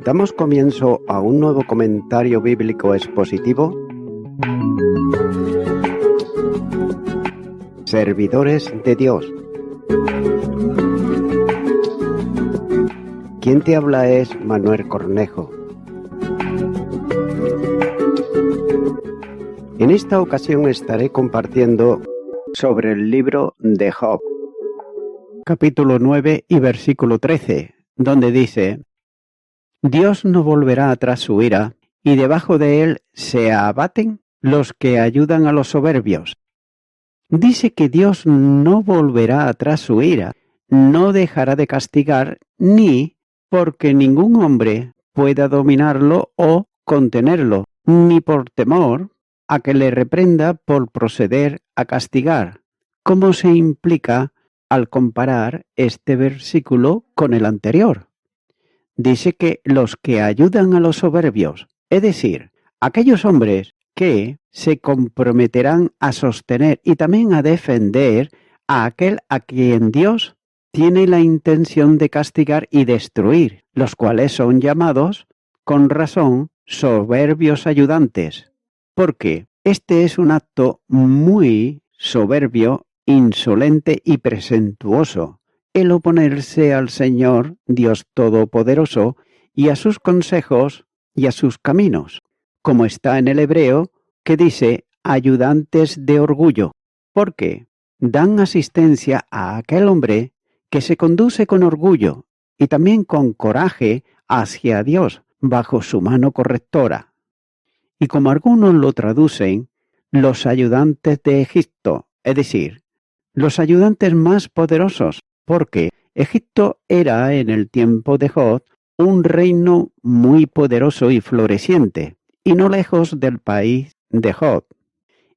Damos comienzo a un nuevo comentario bíblico expositivo. Servidores de Dios. Quien te habla es Manuel Cornejo. En esta ocasión estaré compartiendo sobre el libro de Job, capítulo 9 y versículo 13, donde dice: Dios no volverá atrás su ira, y debajo de él se abaten los que ayudan a los soberbios. Dice que Dios no volverá atrás su ira, no dejará de castigar, ni porque ningún hombre pueda dominarlo o contenerlo, ni por temor a que le reprenda por proceder a castigar, como se implica al comparar este versículo con el anterior. Dice que los que ayudan a los soberbios, es decir, aquellos hombres que se comprometerán a sostener y también a defender a aquel a quien Dios tiene la intención de castigar y destruir, los cuales son llamados, con razón, soberbios ayudantes, porque este es un acto muy soberbio, insolente y presuntuoso, el oponerse al Señor Dios Todopoderoso y a sus consejos y a sus caminos, como está en el hebreo que dice ayudantes de orgullo, porque dan asistencia a aquel hombre que se conduce con orgullo y también con coraje hacia Dios bajo su mano correctora. Y como algunos lo traducen, los ayudantes de Egipto, es decir, los ayudantes más poderosos, porque Egipto era en el tiempo de Job un reino muy poderoso y floreciente, y no lejos del país de Job.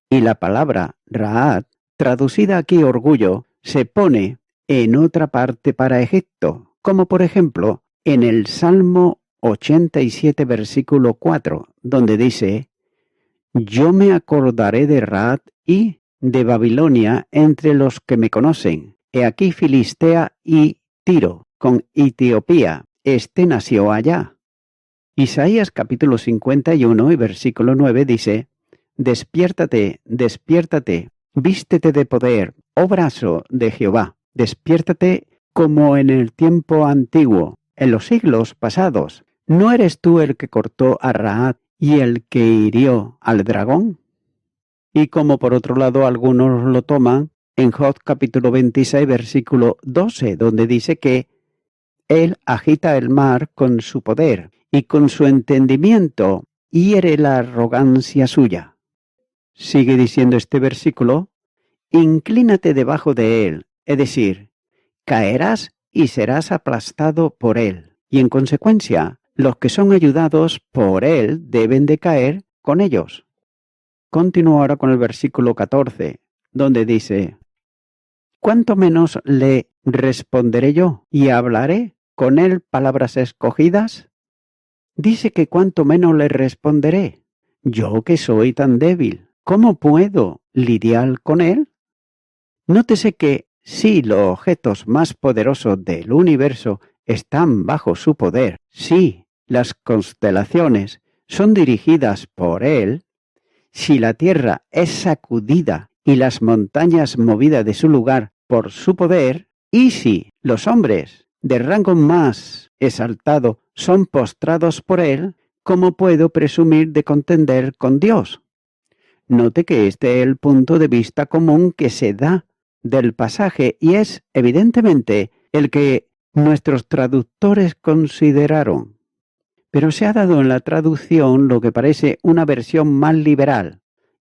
Y la palabra Raad, traducida aquí orgullo, se pone en otra parte para Egipto, como por ejemplo en el Salmo 87 versículo 4, donde dice: Yo me acordaré de Raad y de Babilonia entre los que me conocen. He aquí Filistea y Tiro, con Etiopía. Este nació allá. Isaías capítulo 51 y versículo 9 dice: Despiértate, despiértate, vístete de poder, oh brazo de Jehová. Despiértate como en el tiempo antiguo, en los siglos pasados. ¿No eres tú el que cortó a Raad y el que hirió al dragón? Y como por otro lado algunos lo toman en Job capítulo 26 versículo 12, donde dice que él agita el mar con su poder y con su entendimiento hiere la arrogancia suya. Sigue diciendo este versículo: inclínate debajo de él, es decir, caerás y serás aplastado por él, y en consecuencia los que son ayudados por él deben de caer con ellos. Continúo ahora con el versículo 14, donde dice: ¿Cuánto menos le responderé yo y hablaré con él palabras escogidas? Dice que cuánto menos le responderé. Yo que soy tan débil, ¿cómo puedo lidiar con él? Nótese que si los objetos más poderosos del universo están bajo su poder, si las constelaciones son dirigidas por él, si la tierra es sacudida y las montañas movidas de su lugar por su poder, y si los hombres de rango más exaltado son postrados por él, ¿cómo puedo presumir de contender con Dios? Note que este es el punto de vista común que se da del pasaje y es evidentemente el que nuestros traductores consideraron. Pero se ha dado en la traducción lo que parece una versión más liberal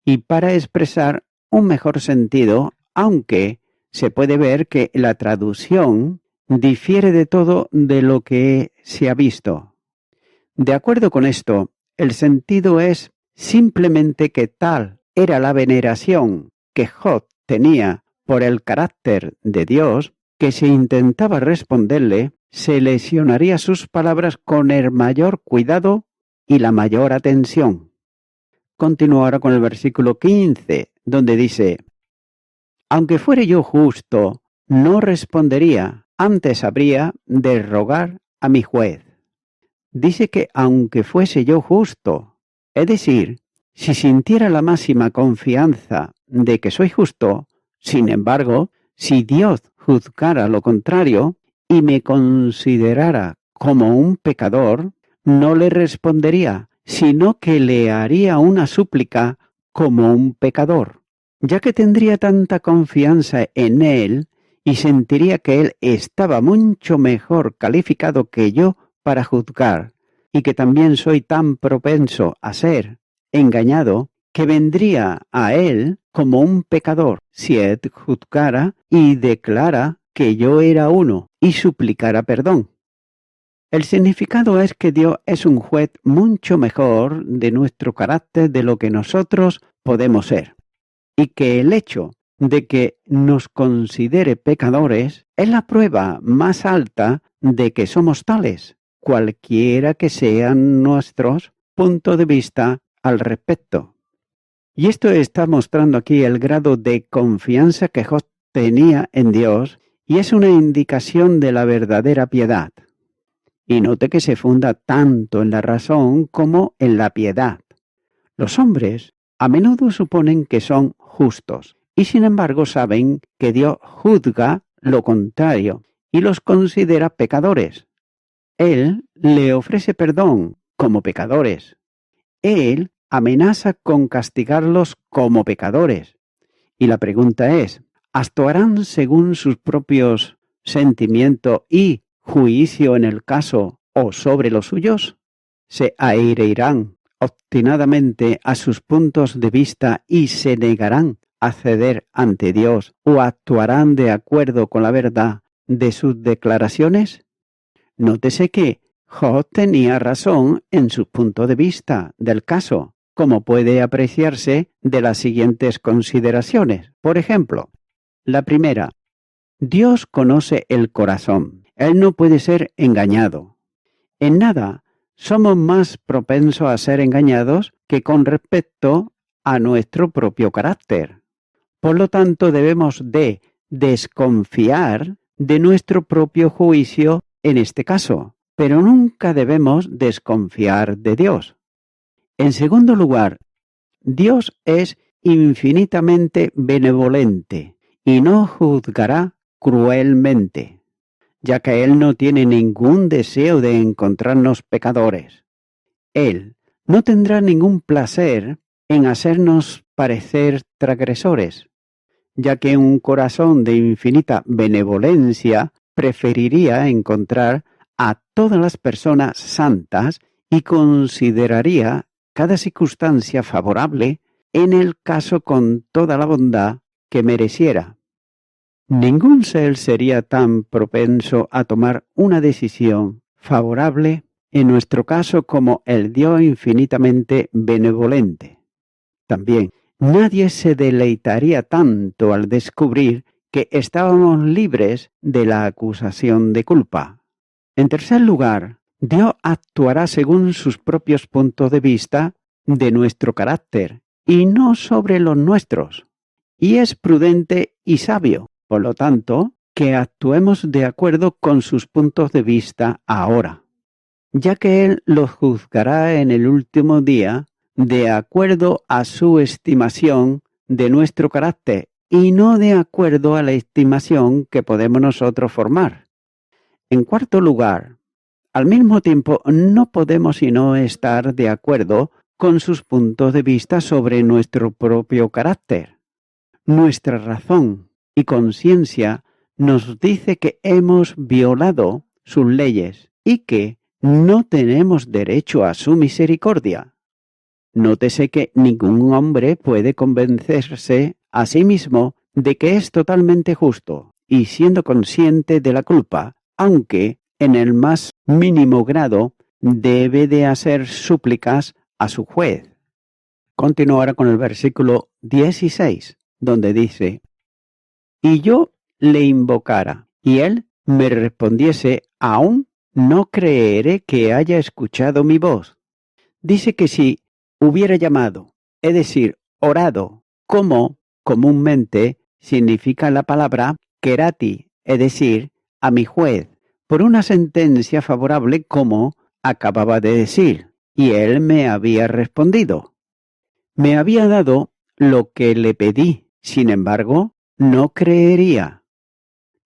y para expresar un mejor sentido, aunque se puede ver que la traducción difiere de todo de lo que se ha visto. De acuerdo con esto, el sentido es simplemente que tal era la veneración que Job tenía por el carácter de Dios, que si intentaba responderle, seleccionaría sus palabras con el mayor cuidado y la mayor atención. Continúo ahora con el versículo 15, donde dice: Aunque fuere yo justo, no respondería, antes habría de rogar a mi juez. dice que aunque fuese yo justo, es decir, si sintiera la máxima confianza de que soy justo, sin embargo, si Dios juzgara lo contrario y me considerara como un pecador, no le respondería, sino que le haría una súplica como un pecador, ya que tendría tanta confianza en él y sentiría que él estaba mucho mejor calificado que yo para juzgar, y que también soy tan propenso a ser engañado, que vendría a él como un pecador si él juzgara y declara que yo era uno y suplicara perdón. El significado es que Dios es un juez mucho mejor de nuestro carácter de lo que nosotros podemos ser, y que el hecho de que nos considere pecadores es la prueba más alta de que somos tales, cualquiera que sean nuestros puntos de vista al respecto. Y esto está mostrando aquí el grado de confianza que Job tenía en Dios, y es una indicación de la verdadera piedad. Y note que se funda tanto en la razón como en la piedad. Los hombres a menudo suponen que son justos, y sin embargo saben que Dios juzga lo contrario y los considera pecadores. Él le ofrece perdón como pecadores. Él amenaza con castigarlos como pecadores. Y la pregunta es, ¿actuarán según sus propios sentimientos y juicio en el caso o sobre los suyos? ¿Se airarán obstinadamente a sus puntos de vista y se negarán a ceder ante Dios o actuarán de acuerdo con la verdad de sus declaraciones? Nótese que Job tenía razón en su punto de vista del caso, como puede apreciarse de las siguientes consideraciones. Por ejemplo, la primera, Dios conoce el corazón. Él no puede ser engañado. En nada somos más propensos a ser engañados que con respecto a nuestro propio carácter. Por lo tanto, debemos de desconfiar de nuestro propio juicio en este caso, pero nunca debemos desconfiar de Dios. En segundo lugar, Dios es infinitamente benevolente y no juzgará cruelmente, ya que Él no tiene ningún deseo de encontrarnos pecadores. Él no tendrá ningún placer en hacernos parecer transgresores, ya que un corazón de infinita benevolencia preferiría encontrar a todas las personas santas y consideraría cada circunstancia favorable en el caso con toda la bondad que mereciera. Ningún ser sería tan propenso a tomar una decisión favorable en nuestro caso como el Dios infinitamente benevolente. También, nadie se deleitaría tanto al descubrir que estábamos libres de la acusación de culpa. En tercer lugar, Dios actuará según sus propios puntos de vista de nuestro carácter y no sobre los nuestros. Y es prudente y sabio, por lo tanto, que actuemos de acuerdo con sus puntos de vista ahora, ya que Él los juzgará en el último día de acuerdo a su estimación de nuestro carácter y no de acuerdo a la estimación que podemos nosotros formar. En cuarto lugar, al mismo tiempo no podemos sino estar de acuerdo con sus puntos de vista sobre nuestro propio carácter. Nuestra razón y conciencia nos dice que hemos violado sus leyes y que no tenemos derecho a su misericordia. Nótese que ningún hombre puede convencerse a sí mismo de que es totalmente justo y siendo consciente de la culpa, aunque en el más mínimo grado debe de hacer súplicas a su juez. Continúo ahora con el versículo 16, donde dice, y yo le invocara, y él me respondiese, aún no creeré que haya escuchado mi voz. Dice que si hubiera llamado, es decir, orado, como comúnmente significa la palabra kerati, es decir, a mi juez, por una sentencia favorable como acababa de decir, y él me había respondido. Me había dado lo que le pedí, sin embargo, no creería.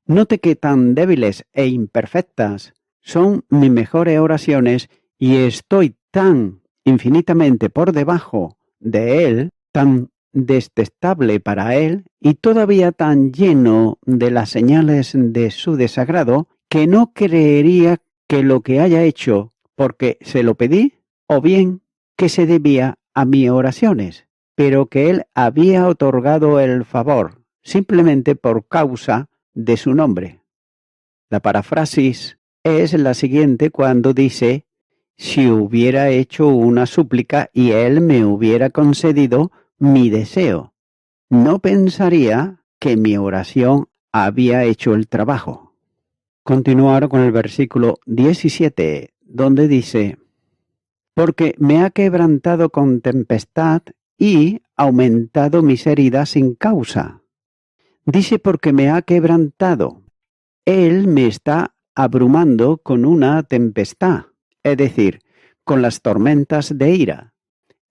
Note que tan débiles e imperfectas son mis mejores oraciones y estoy tan infinitamente por debajo de él, tan detestable para él y todavía tan lleno de las señales de su desagrado, que no creería que lo que haya hecho porque se lo pedí, o bien que se debía a mis oraciones, pero que él había otorgado el favor simplemente por causa de su nombre. La paráfrasis es la siguiente cuando dice: si hubiera hecho una súplica y él me hubiera concedido mi deseo, no pensaría que mi oración había hecho el trabajo. Continuar con el versículo 17, donde dice: porque me ha quebrantado con tempestad y aumentado mis heridas sin causa. Dice porque me ha quebrantado. Él me está abrumando con una tempestad, es decir, con las tormentas de ira.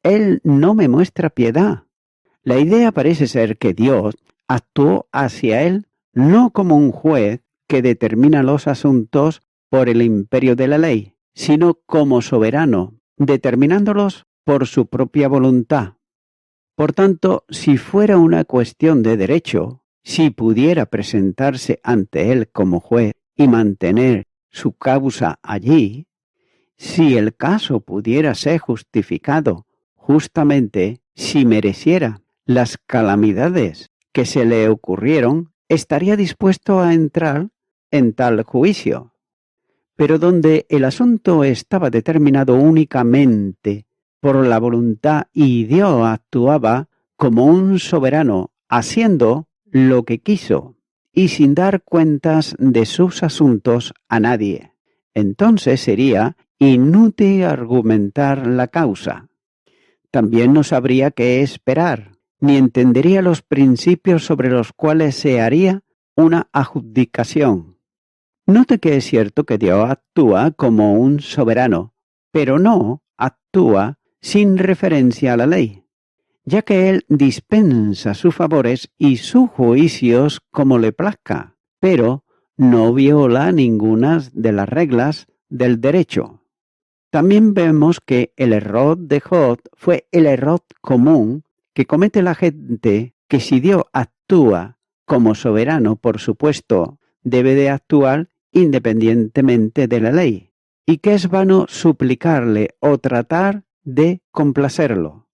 Él no me muestra piedad. La idea parece ser que Dios actuó hacia él no como un juez que determina los asuntos por el imperio de la ley, sino como soberano, determinándolos por su propia voluntad. Por tanto, si fuera una cuestión de derecho, si pudiera presentarse ante él como juez y mantener su causa allí, si el caso pudiera ser justificado justamente, si mereciera las calamidades que se le ocurrieron, estaría dispuesto a entrar en tal juicio. Pero donde el asunto estaba determinado únicamente por la voluntad y Dios actuaba como un soberano, haciendo lo que quiso y sin dar cuentas de sus asuntos a nadie, entonces sería inútil argumentar la causa. También no sabría qué esperar, ni entendería los principios sobre los cuales se haría una adjudicación. Note que es cierto que Dios actúa como un soberano, pero no actúa sin referencia a la ley, ya que Él dispensa sus favores y sus juicios como le plazca, pero no viola ninguna de las reglas del derecho. También vemos que el error de Job fue el error común que comete la gente, que si Dios actúa como soberano, por supuesto, debe de actuar independientemente de la ley, y que es vano suplicarle o tratar de complacerlo.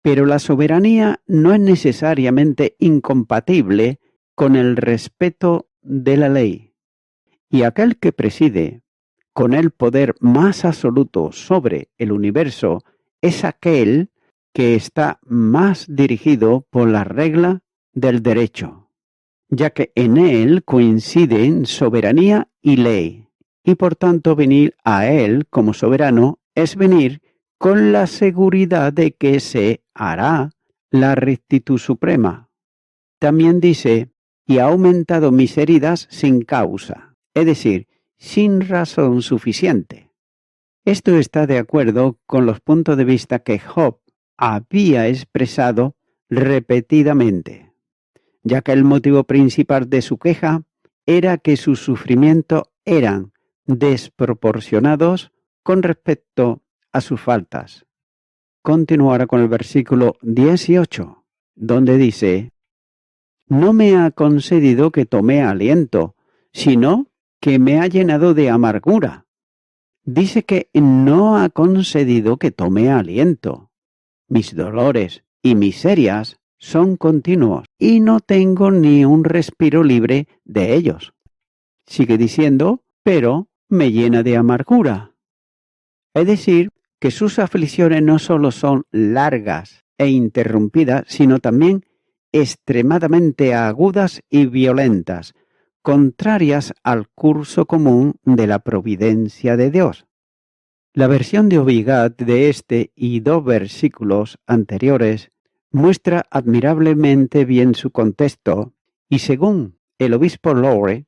Pero la soberanía no es necesariamente incompatible con el respeto de la ley, y aquel que preside con el poder más absoluto sobre el universo es aquel que está más dirigido por la regla del derecho, ya que en él coinciden soberanía y ley, y por tanto venir a él como soberano es venir con la seguridad de que se hará la rectitud suprema. También dice: y ha aumentado mis heridas sin causa, es decir, sin razón suficiente. Esto está de acuerdo con los puntos de vista que Job había expresado repetidamente, ya que el motivo principal de su queja era que sus sufrimientos eran desproporcionados con respecto a sus faltas. Continuará con el versículo 18, donde dice: no me ha concedido que tome aliento, sino que me ha llenado de amargura. Dice que no ha concedido que tome aliento. Mis dolores y miserias son continuos y no tengo ni un respiro libre de ellos. Sigue diciendo, pero me llena de amargura. Es decir, que sus aflicciones no solo son largas e interrumpidas, sino también extremadamente agudas y violentas, contrarias al curso común de la providencia de Dios. La versión de Ovigat de este y dos versículos anteriores muestra admirablemente bien su contexto y, según el obispo Lowry,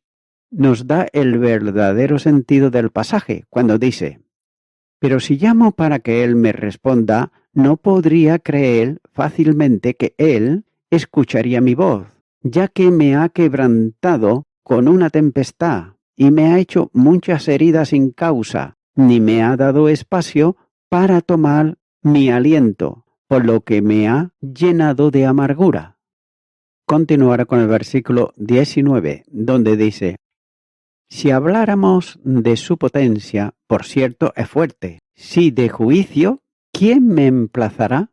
nos da el verdadero sentido del pasaje cuando dice: Pero si llamo para que él me responda, no podría creer fácilmente que él escucharía mi voz, ya que me ha quebrantado con una tempestad y me ha hecho muchas heridas sin causa, ni me ha dado espacio para tomar mi aliento, por lo que me ha llenado de amargura. Continuará con el versículo 19, donde dice: si habláramos de su potencia, por cierto, es fuerte. Si de juicio, ¿quién me emplazará?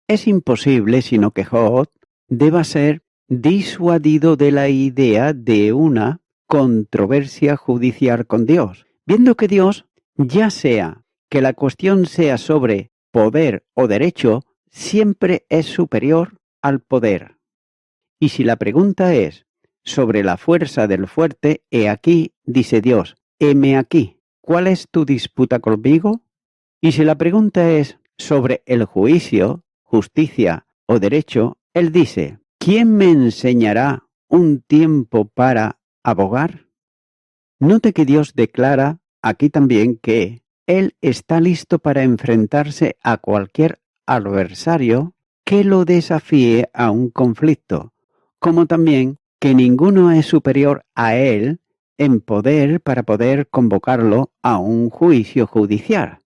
Es imposible sino que Job deba ser disuadido de la idea de una controversia judicial con Dios, viendo que Dios, ya sea que la cuestión sea sobre poder o derecho, siempre es superior al poder. Y si la pregunta es sobre la fuerza del fuerte, he aquí, dice Dios, heme aquí, ¿cuál es tu disputa conmigo? Y si la pregunta es sobre el juicio, justicia o derecho, él dice, ¿quién me enseñará un tiempo para abogar? Note que Dios declara aquí también que Él está listo para enfrentarse a cualquier adversario que lo desafíe a un conflicto, como también que ninguno es superior a Él en poder para poder convocarlo a un juicio judicial.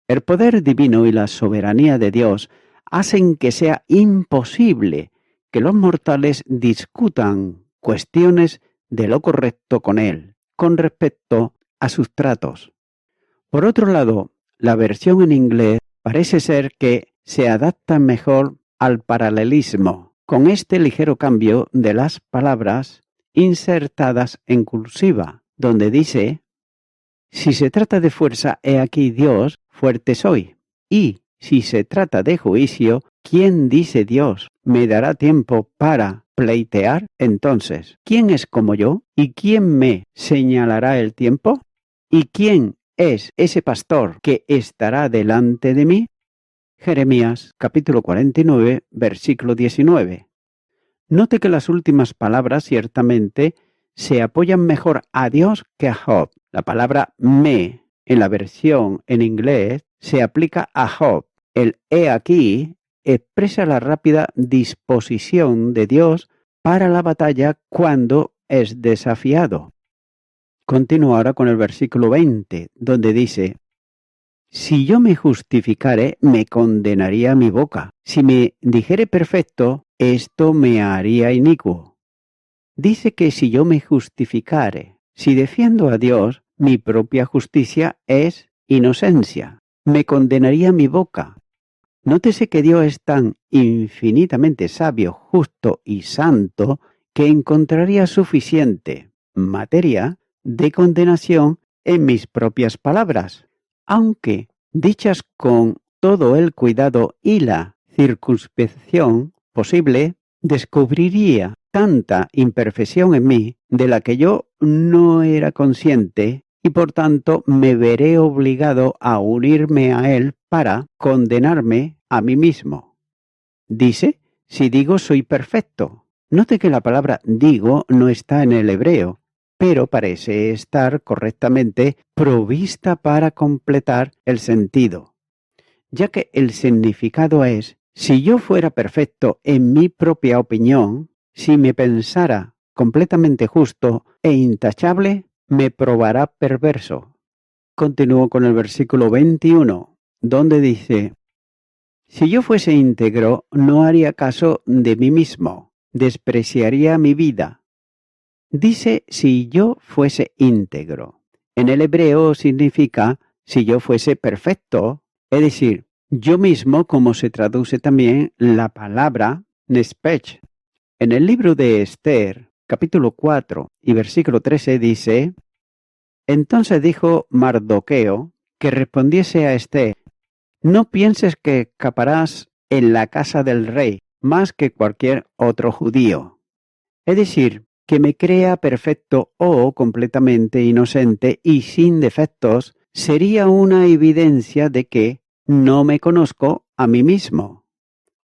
El poder divino y la soberanía de Dios hacen que sea imposible que los mortales discutan cuestiones de lo correcto con Él, con respecto a sus tratos. Por otro lado, la versión en inglés parece ser que se adapta mejor al paralelismo, con este ligero cambio de las palabras insertadas en cursiva, donde dice: si se trata de fuerza, he aquí Dios, fuerte soy. Y si se trata de juicio, ¿quién dice Dios me dará tiempo para pleitear? Entonces, ¿quién es como yo? ¿Y quién me señalará el tiempo? ¿Y quién es ese pastor que estará delante de mí? Jeremías capítulo 49, versículo 19. Note que las últimas palabras ciertamente se apoyan mejor a Dios que a Job. La palabra me en la versión en inglés se aplica a Job. El he aquí expresa la rápida disposición de Dios para la batalla cuando es desafiado. Continúa ahora con el versículo 20, donde dice: si yo me justificare, me condenaría mi boca. Si me dijere perfecto, esto me haría inicuo. Dice que si yo me justificare, si defiendo a Dios, mi propia justicia es inocencia. Me condenaría mi boca. Nótese que Dios es tan infinitamente sabio, justo y santo que encontraría suficiente materia de condenación en mis propias palabras, aunque dichas con todo el cuidado y la circunspección posible, descubriría tanta imperfección en mí de la que yo no era consciente y por tanto me veré obligado a unirme a él para condenarme a mí mismo. Dice, si digo soy perfecto. Note que la palabra digo no está en el hebreo, pero parece estar correctamente provista para completar el sentido, ya que el significado es: si yo fuera perfecto en mi propia opinión, si me pensara completamente justo e intachable, me probará perverso. Continúo con el versículo 21, donde dice: si yo fuese íntegro, no haría caso de mí mismo, despreciaría mi vida. Dice si yo fuese íntegro. En el hebreo significa si yo fuese perfecto, es decir, yo mismo, como se traduce también la palabra nespech. En el libro de Esther, capítulo 4 y versículo 13 dice: entonces dijo Mardoqueo que respondiese a Esther: no pienses que escaparás en la casa del rey más que cualquier otro judío. Es decir, que me crea perfecto o completamente inocente y sin defectos sería una evidencia de que no me conozco a mí mismo.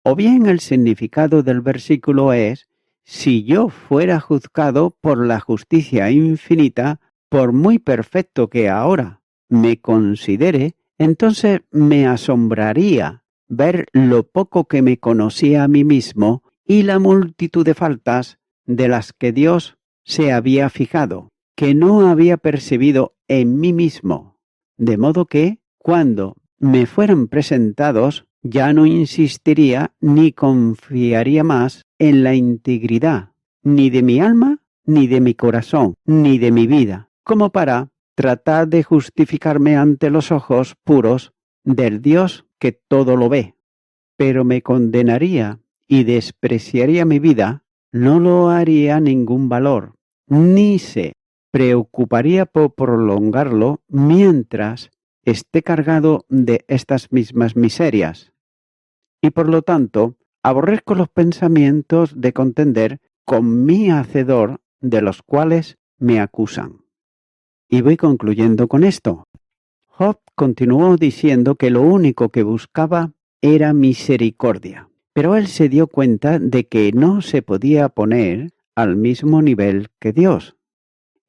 O bien el significado del versículo es: si yo fuera juzgado por la justicia infinita, por muy perfecto que ahora me considere, entonces me asombraría ver lo poco que me conocía a mí mismo y la multitud de faltas de las que Dios se había fijado, que no había percibido en mí mismo, de modo que, cuando me fueran presentados, ya no insistiría ni confiaría más en la integridad, ni de mi alma, ni de mi corazón, ni de mi vida, como para tratar de justificarme ante los ojos puros del Dios que todo lo ve. Pero me condenaría y despreciaría mi vida, no lo haría ningún valor, ni se preocuparía por prolongarlo mientras esté cargado de estas mismas miserias. Y por lo tanto, aborrezco los pensamientos de contender con mi Hacedor, de los cuales me acusan. Y voy concluyendo con esto. Job continuó diciendo que lo único que buscaba era misericordia, pero él se dio cuenta de que no se podía poner al mismo nivel que Dios.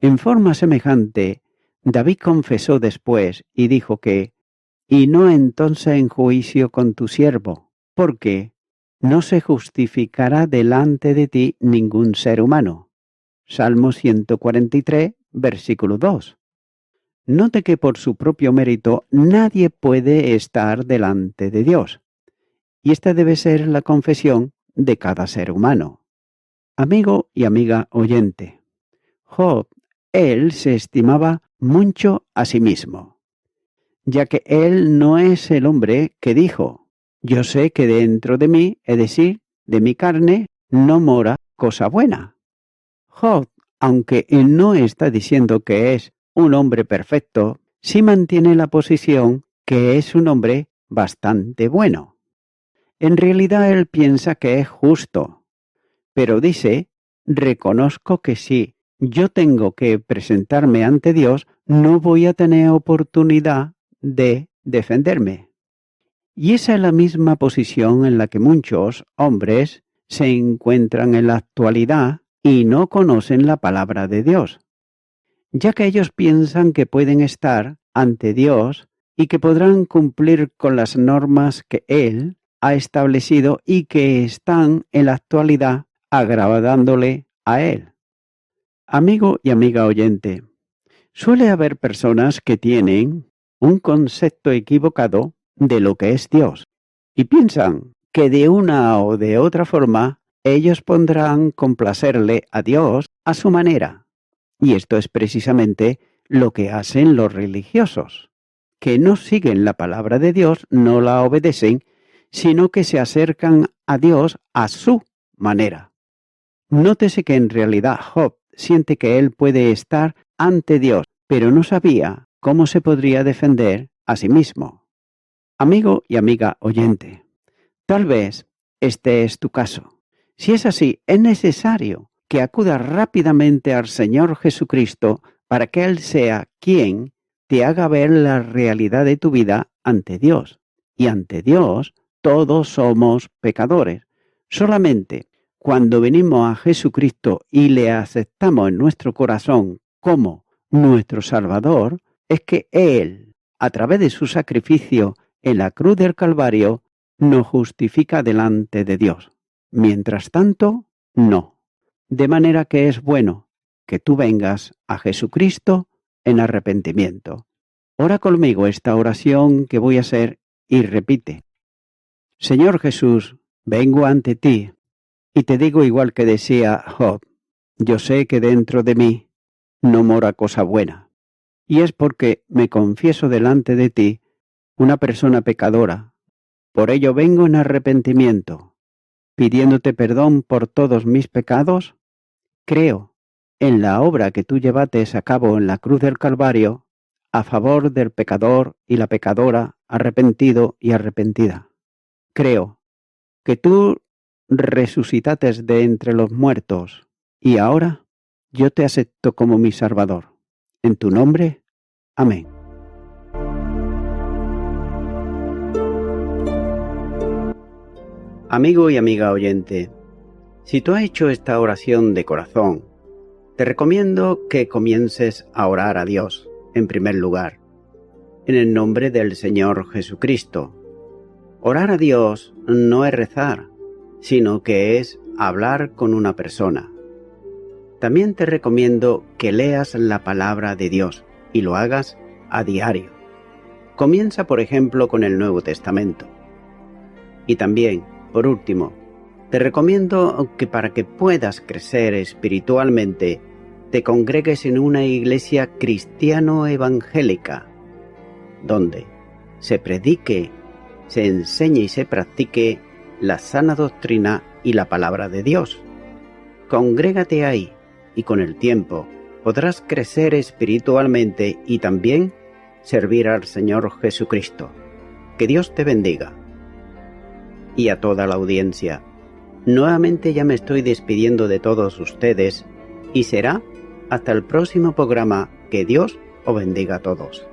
En forma semejante, David confesó después y dijo que, y no entonces en juicio con tu siervo, porque no se justificará delante de ti ningún ser humano. Salmo 143, versículo 2. Note que por su propio mérito nadie puede estar delante de Dios. Y esta debe ser la confesión de cada ser humano. Amigo y amiga oyente, Job, él se estimaba mucho a sí mismo, ya que él no es el hombre que dijo, yo sé que dentro de mí, es decir, de mi carne, no mora cosa buena. Job, aunque él no está diciendo que es un hombre perfecto, sí mantiene la posición que es un hombre bastante bueno. En realidad él piensa que es justo, pero dice, reconozco que si yo tengo que presentarme ante Dios, no voy a tener oportunidad de defenderme. Y esa es la misma posición en la que muchos hombres se encuentran en la actualidad y no conocen la palabra de Dios, ya que ellos piensan que pueden estar ante Dios y que podrán cumplir con las normas que Él ha establecido y que están en la actualidad agradándole a Él. Amigo y amiga oyente, suele haber personas que tienen un concepto equivocado de lo que es Dios y piensan que de una o de otra forma ellos podrán complacerle a Dios a su manera. Y esto es precisamente lo que hacen los religiosos, que no siguen la palabra de Dios, no la obedecen, sino que se acercan a Dios a su manera. Nótese que en realidad Job siente que él puede estar ante Dios, pero no sabía cómo se podría defender a sí mismo. Amigo y amiga oyente, tal vez este es tu caso. Si es así, es necesario que acudas rápidamente al Señor Jesucristo para que Él sea quien te haga ver la realidad de tu vida ante Dios. Y ante Dios todos somos pecadores. Solamente cuando venimos a Jesucristo y le aceptamos en nuestro corazón como nuestro Salvador, es que Él, a través de su sacrificio en la cruz del Calvario, nos justifica delante de Dios. Mientras tanto, no. De manera que es bueno que tú vengas a Jesucristo en arrepentimiento. Ora conmigo esta oración que voy a hacer y repite. Señor Jesús, vengo ante ti y te digo igual que decía Job, yo sé que dentro de mí no mora cosa buena, y es porque me confieso delante de ti una persona pecadora. Por ello vengo en arrepentimiento, pidiéndote perdón por todos mis pecados. Creo en la obra que tú llevaste a cabo en la cruz del Calvario a favor del pecador y la pecadora arrepentido y arrepentida. Creo que tú resucitates de entre los muertos y ahora yo te acepto como mi Salvador. En tu nombre, amén. Amigo y amiga oyente, si tú has hecho esta oración de corazón, te recomiendo que comiences a orar a Dios en primer lugar. en el nombre del Señor Jesucristo. Orar a Dios no es rezar, sino que es hablar con una persona. También te recomiendo que leas la palabra de Dios y lo hagas a diario. Comienza, por ejemplo, con el Nuevo Testamento. Y también, por último, te recomiendo que para que puedas crecer espiritualmente, te congregues en una iglesia cristiano-evangélica, donde se predique, se enseñe y se practique la sana doctrina y la palabra de Dios. Congrégate ahí y con el tiempo podrás crecer espiritualmente y también servir al Señor Jesucristo. Que Dios te bendiga. Y a toda la audiencia, nuevamente ya me estoy despidiendo de todos ustedes y será hasta el próximo programa. Que Dios os bendiga a todos.